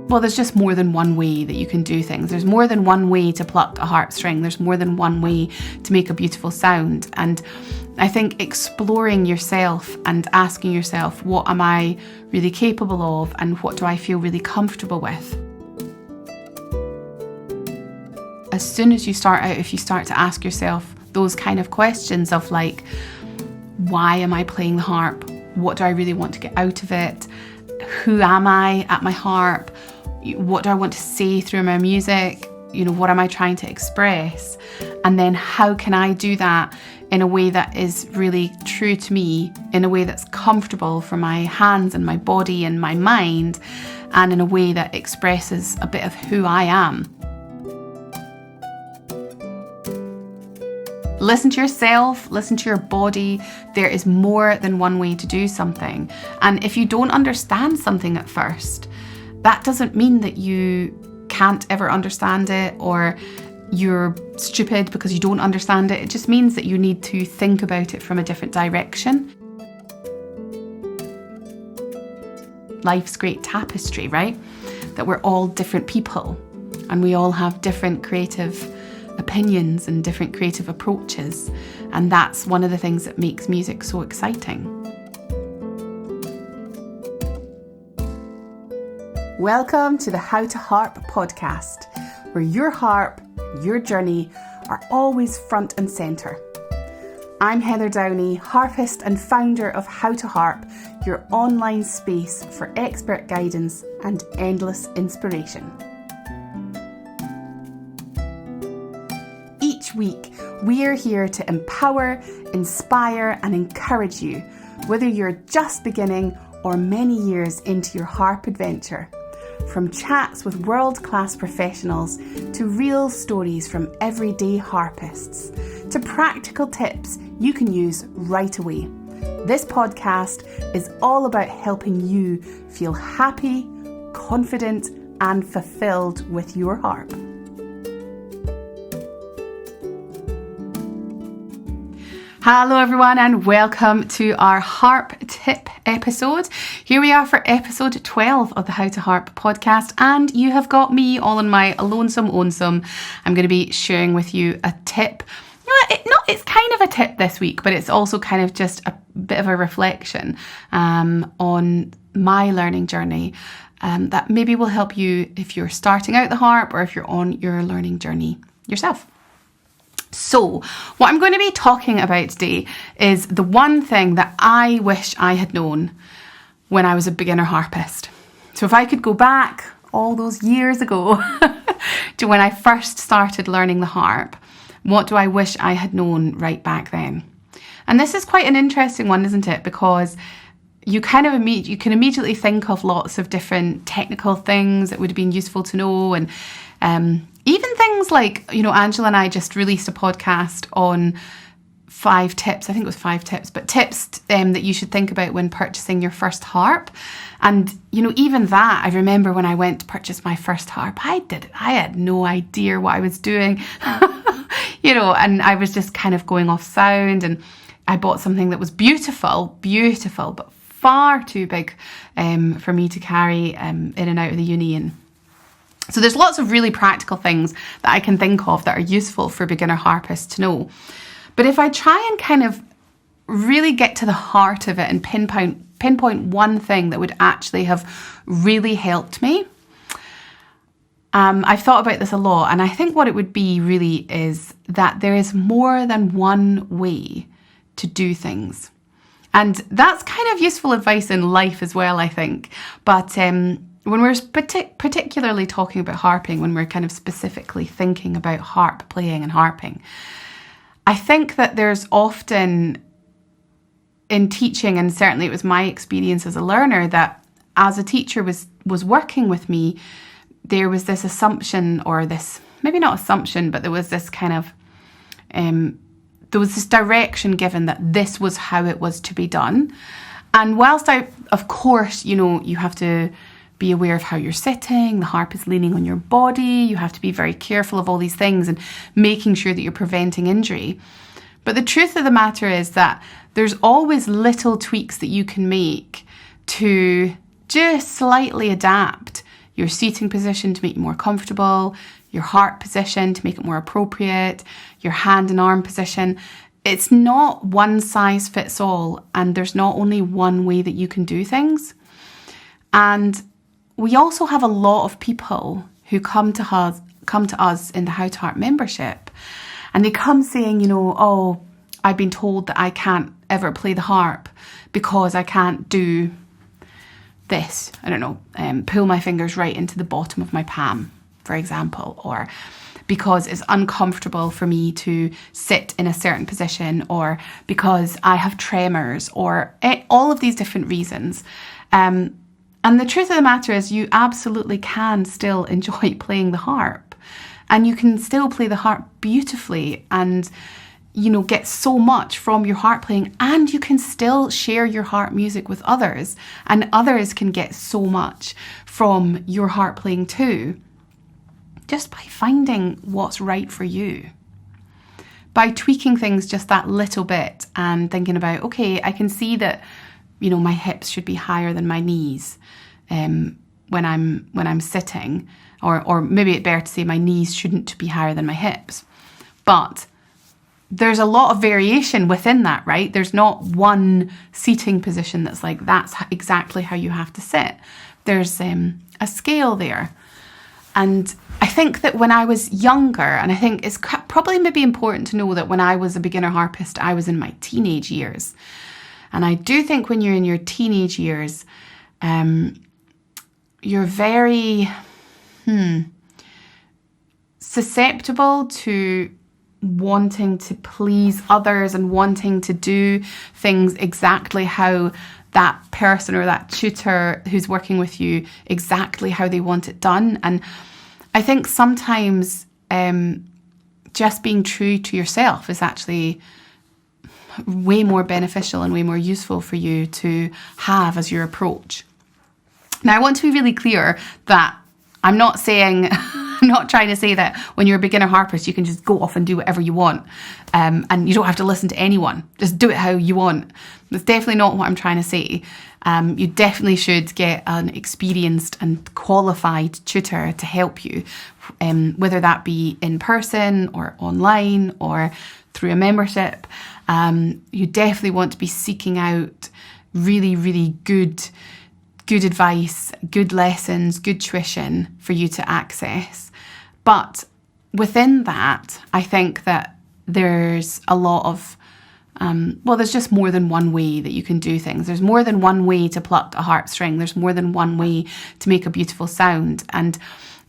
well, there's just more than one way that you can do things. There's more than one way to pluck a harp string. There's more than one way to make a beautiful sound. And I think exploring yourself and asking yourself, what am I really capable of and what do I feel really comfortable with? As soon as you start out, if you start to ask yourself those kind of questions of like, why am I playing the harp? What do I really want to get out of it? Who am I at my harp? What do I want to say through my music? What am I trying to express? And then how can I do that in a way that is really true to me, in a way that's comfortable for my hands and my body and my mind, and in a way that expresses a bit of who I am. Listen to yourself, listen to your body. There is more than one way to do something. And if you don't understand something at first, that doesn't mean that you can't ever understand it or you're stupid because you don't understand it. It just means that you need to think about it from a different direction. Life's great tapestry, right? That we're all different people and we all have different creative opinions and different creative approaches. And that's one of the things that makes music so exciting. Welcome to the How to Harp podcast, where your harp, your journey are always front and centre. I'm Heather Downie, harpist and founder of How to Harp, your online space for expert guidance and endless inspiration. Each week, we are here to empower, inspire and encourage you, whether you're just beginning or many years into your harp adventure. From chats with world-class professionals to real stories from everyday harpists to practical tips you can use right away. This podcast is all about helping you feel happy, confident and fulfilled with your harp. Hello everyone and welcome to our harp tip episode. Here we are for episode 12 of the How to Harp podcast, and you have got me all in my lonesome. I'm going to be sharing with you a tip. It's kind of a tip this week, but it's also kind of just a bit of a reflection on my learning journey that maybe will help you if you're starting out the harp or if you're on your learning journey yourself. So, what I'm going to be talking about today is the one thing that I wish I had known when I was a beginner harpist. So if I could go back all those years ago to when I first started learning the harp, what do I wish I had known right back then? And this is quite an interesting one, isn't it? Because you can immediately think of lots of different technical things that would have been useful to know, and even things like, Angela and I just released a podcast on 5 tips, I think it was 5 tips, but tips that you should think about when purchasing your first harp. And, even that, I remember when I went to purchase my first harp, I had no idea what I was doing, and I was just kind of going off sound, and I bought something that was beautiful, but far too big for me to carry in and out of the uni. And so there's lots of really practical things that I can think of that are useful for beginner harpists to know. But if I try and kind of really get to the heart of it and pinpoint one thing that would actually have really helped me, I've thought about this a lot, and I think what it would be really is that there is more than one way to do things. And that's kind of useful advice in life as well, I think. But when we're particularly talking about harping, when we're kind of specifically thinking about harp playing and harping, I think that there's often in teaching, and certainly it was my experience as a learner, that as a teacher was working with me, there was this assumption, or this, maybe not assumption, but there was this kind of, there was this direction given that this was how it was to be done. And whilst of course, you have to be aware of how you're sitting, the harp is leaning on your body, you have to be very careful of all these things and making sure that you're preventing injury. But the truth of the matter is that there's always little tweaks that you can make to just slightly adapt your seating position to make you more comfortable, your heart position to make it more appropriate, your hand and arm position. It's not one size fits all, and there's not only one way that you can do things. And we also have a lot of people who come to us in the How to Harp membership, and they come saying, you know, oh, I've been told that I can't ever play the harp because I can't do this. I don't know, pull my fingers right into the bottom of my palm, for example, or because it's uncomfortable for me to sit in a certain position, or because I have tremors, or all of these different reasons. And the truth of the matter is, you absolutely can still enjoy playing the harp, and you can still play the harp beautifully and, you know, get so much from your harp playing, and you can still share your harp music with others, and others can get so much from your harp playing too, just by finding what's right for you. By tweaking things just that little bit and thinking about, okay, I can see that, you know, my hips should be higher than my knees when I'm sitting, or maybe it's better to say my knees shouldn't be higher than my hips. But there's a lot of variation within that, right? There's not one seating position that's like, that's exactly how you have to sit. There's a scale there. And I think that when I was younger, and I think it's probably maybe important to know that when I was a beginner harpist, I was in my teenage years. And I do think when you're in your teenage years, you're very susceptible to wanting to please others and wanting to do things exactly how that person or that tutor who's working with you, exactly how they want it done. And I think sometimes just being true to yourself is actually way more beneficial and way more useful for you to have as your approach. Now, I want to be really clear that I'm not saying, I'm not trying to say that when you're a beginner harpist, you can just go off and do whatever you want, and you don't have to listen to anyone. Just do it how you want. That's definitely not what I'm trying to say. You definitely should get an experienced and qualified tutor to help you, whether that be in person or online or through a membership. You definitely want to be seeking out really, really good advice, good lessons, good tuition for you to access. But within that, I think that there's a lot of, there's just more than one way that you can do things. There's more than one way to pluck a harp string. There's more than one way to make a beautiful sound. And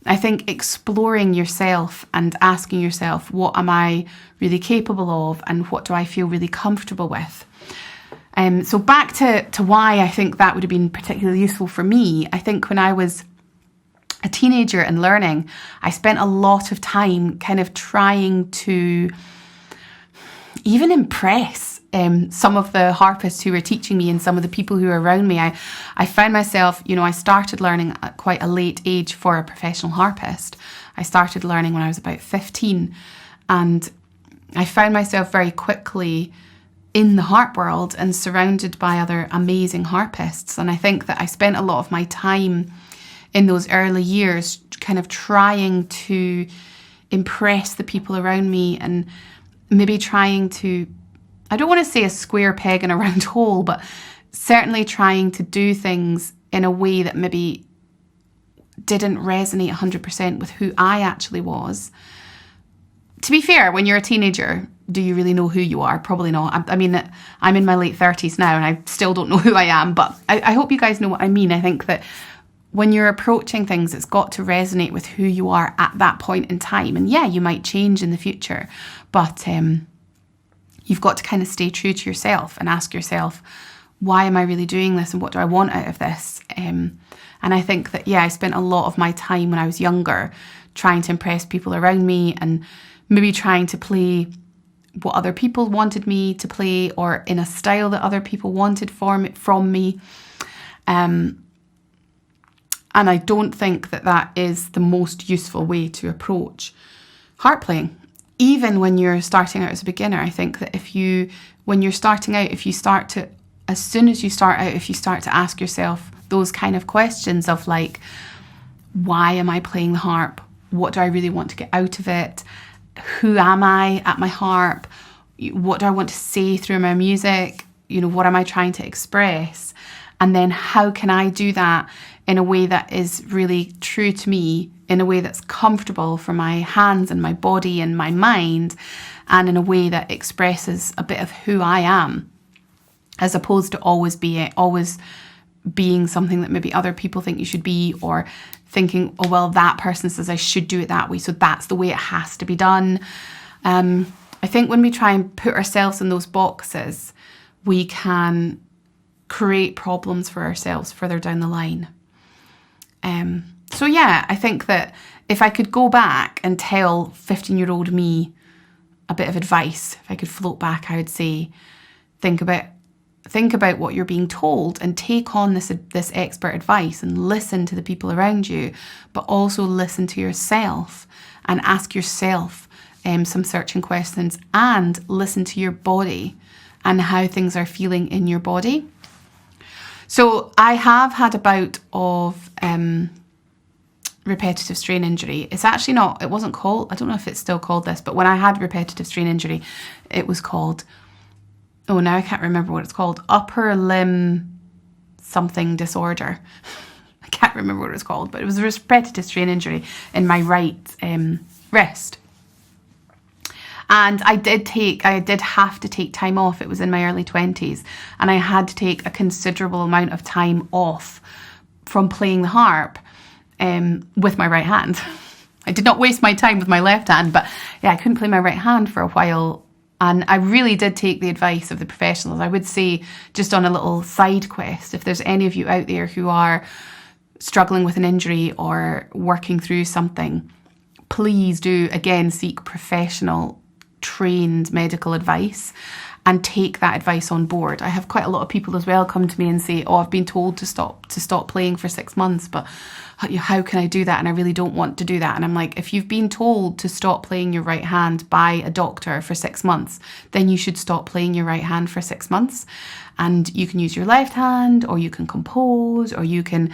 I think exploring yourself and asking yourself, what am I really capable of, and what do I feel really comfortable with? So back to why I think that would have been particularly useful for me. I think when I was a teenager and learning, I spent a lot of time kind of trying to even impress some of the harpists who were teaching me and some of the people who were around me. I found myself, you know, I started learning at quite a late age for a professional harpist. I started learning when I was about 15, and I found myself very quickly in the harp world and surrounded by other amazing harpists. And I think that I spent a lot of my time in those early years kind of trying to impress the people around me, and maybe trying to, I don't want to say a square peg in a round hole, but certainly trying to do things in a way that maybe didn't resonate 100% with who I actually was. To be fair, when you're a teenager, do you really know who you are? Probably not. I mean, I'm in my late 30s now and I still don't know who I am, but I hope you guys know what I mean. I think that when you're approaching things, it's got to resonate with who you are at that point in time. And yeah, you might change in the future, but you've got to kind of stay true to yourself and ask yourself, why am I really doing this, and what do I want out of this? And I think that, yeah, I spent a lot of my time when I was younger trying to impress people around me, and maybe trying to play what other people wanted me to play, or in a style that other people wanted from me. And I don't think that that is the most useful way to approach harp playing. Even when you're starting out as a beginner, I think that when you're starting out, as soon as you start out, if you start to ask yourself those kind of questions of like, why am I playing the harp? What do I really want to get out of it? Who am I at my harp? What do I want to say through my music? What am I trying to express? And then how can I do that in a way that is really true to me, in a way that's comfortable for my hands and my body and my mind, and in a way that expresses a bit of who I am, as opposed to always being something that maybe other people think you should be, or thinking, oh, well, that person says I should do it that way, so that's the way it has to be done. I think when we try and put ourselves in those boxes, we can create problems for ourselves further down the line. So yeah, I think that if I could go back and tell 15-year-old me a bit of advice, if I could float back, I would say, think about what you're being told and take on this expert advice and listen to the people around you, but also listen to yourself and ask yourself some searching questions, and listen to your body and how things are feeling in your body. So I have had a bout of repetitive strain injury. It's actually not, it wasn't called, I don't know if it's still called this, but when I had repetitive strain injury, it was called, oh, now I can't remember what it's called, upper limb something disorder. I can't remember what it was called, but it was a repetitive strain injury in my right wrist. And I did have to take time off. It was in my early 20s, and I had to take a considerable amount of time off from playing the harp with my right hand. I did not waste my time with my left hand, but yeah, I couldn't play my right hand for a while. And I really did take the advice of the professionals. I would say, just on a little side quest, if there's any of you out there who are struggling with an injury or working through something, please do, again, seek professional trained medical advice and take that advice on board. I have quite a lot of people as well come to me and say, oh, I've been told to stop playing for 6 months, but how can I do that? And I really don't want to do that. And I'm like, if you've been told to stop playing your right hand by a doctor for 6 months, then you should stop playing your right hand for 6 months. And you can use your left hand, or you can compose, or you can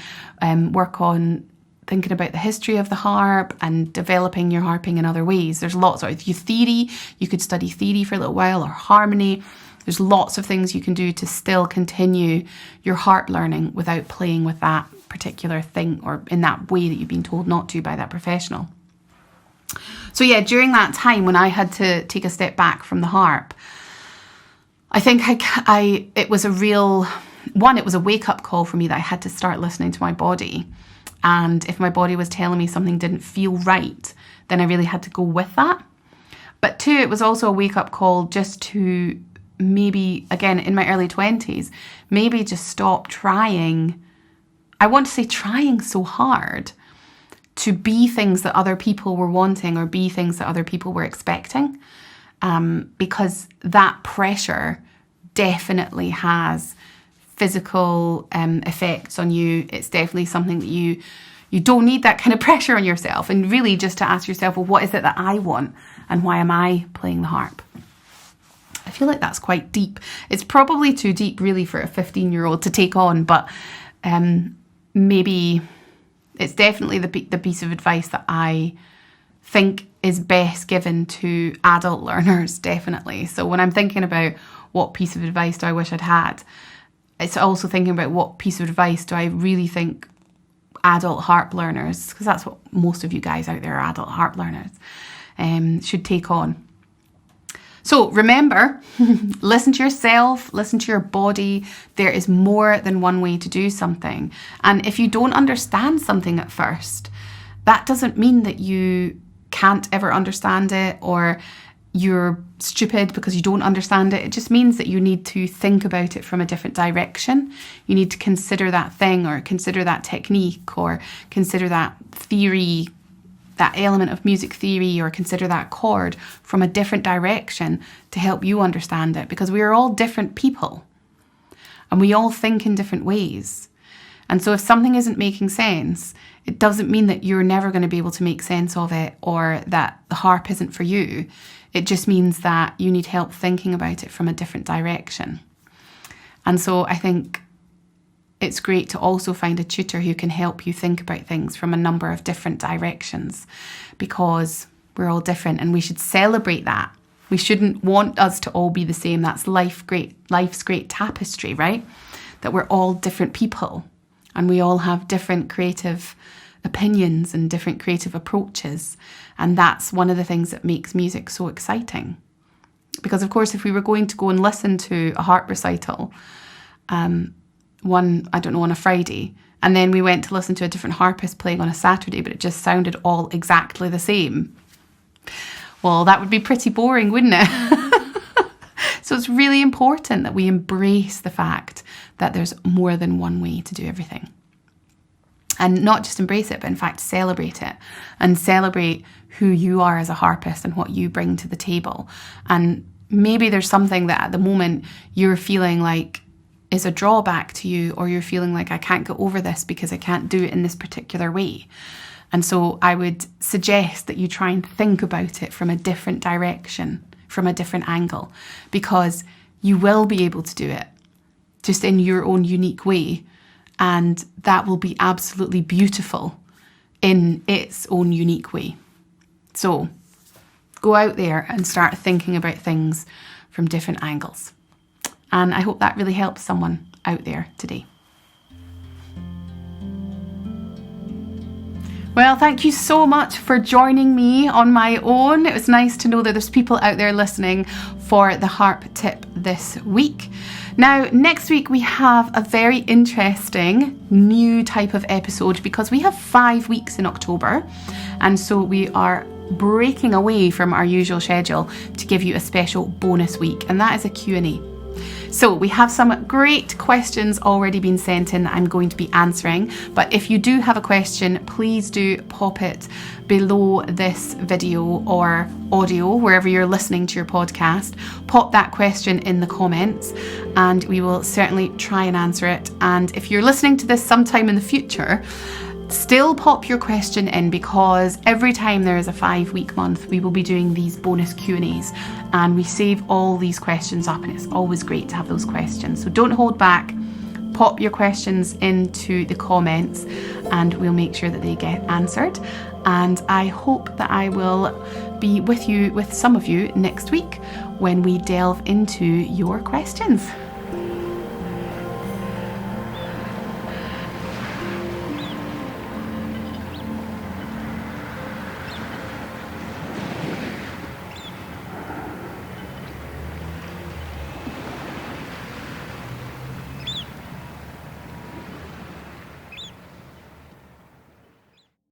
work on thinking about the history of the harp and developing your harping in other ways. There's lots of theory. You could study theory for a little while, or harmony. There's lots of things you can do to still continue your harp learning without playing with that particular thing or in that way that you've been told not to by that professional. So yeah, during that time when I had to take a step back from the harp, I think it was a wake-up call for me that I had to start listening to my body. And if my body was telling me something didn't feel right, then I really had to go with that. But two, it was also a wake-up call just to maybe, again, in my early 20s, maybe just stop trying. I want to say trying so hard to be things that other people were wanting or be things that other people were expecting. Because that pressure definitely has physical effects on you. It's definitely something that you don't need that kind of pressure on yourself, and really just to ask yourself, well, what is it that I want and why am I playing the harp? I feel like that's quite deep. It's probably too deep really for a 15-year-old to take on, but maybe it's definitely the piece of advice that I think is best given to adult learners, definitely. So when I'm thinking about what piece of advice do I wish I'd had, it's also thinking about what piece of advice do I really think adult harp learners, because that's what most of you guys out there are, adult harp learners, should take on. So remember, listen to yourself, listen to your body. There is more than one way to do something. And if you don't understand something at first, that doesn't mean that you can't ever understand it or you're stupid because you don't understand it. It just means that you need to think about it from a different direction. You need to consider that thing or consider that technique or consider that theory, that element of music theory, or consider that chord from a different direction to help you understand it, because we are all different people and we all think in different ways. And so if something isn't making sense, it doesn't mean that you're never going to be able to make sense of it or that the harp isn't for you. It just means that you need help thinking about it from a different direction. And so I think it's great to also find a tutor who can help you think about things from a number of different directions, because we're all different and we should celebrate that. We shouldn't want us to all be the same. That's life's great tapestry, right? That we're all different people and we all have different creative opinions and different creative approaches. And that's one of the things that makes music so exciting. Because of course, if we were going to go and listen to a harp recital, on a Friday, and then we went to listen to a different harpist playing on a Saturday, but it just sounded all exactly the same, well, that would be pretty boring, wouldn't it? So it's really important that we embrace the fact that there's more than one way to do everything. And not just embrace it, but in fact celebrate it, and celebrate who you are as a harpist and what you bring to the table. And maybe there's something that at the moment you're feeling like is a drawback to you, or you're feeling like, I can't get over this because I can't do it in this particular way. And so I would suggest that you try and think about it from a different direction, from a different angle, because you will be able to do it just in your own unique way. And that will be absolutely beautiful in its own unique way. So go out there and start thinking about things from different angles. And I hope that really helps someone out there today. Well, thank you so much for joining me on my own. It was nice to know that there's people out there listening for the harp tip this week. Now, next week we have a very interesting new type of episode, because we have 5 weeks in October. And so we are breaking away from our usual schedule to give you a special bonus week. And that is a Q&A. So we have some great questions already been sent in that I'm going to be answering. But if you do have a question, please do pop it below this video or audio, wherever you're listening to your podcast. Pop that question in the comments and we will certainly try and answer it. And if you're listening to this sometime in the future, still pop your question in, because every time there is a 5-week month, we will be doing these bonus Q&As, and we save all these questions up, and it's always great to have those questions. So don't hold back, pop your questions into the comments and we'll make sure that they get answered. And I hope that I will be with some of you next week when we delve into your questions.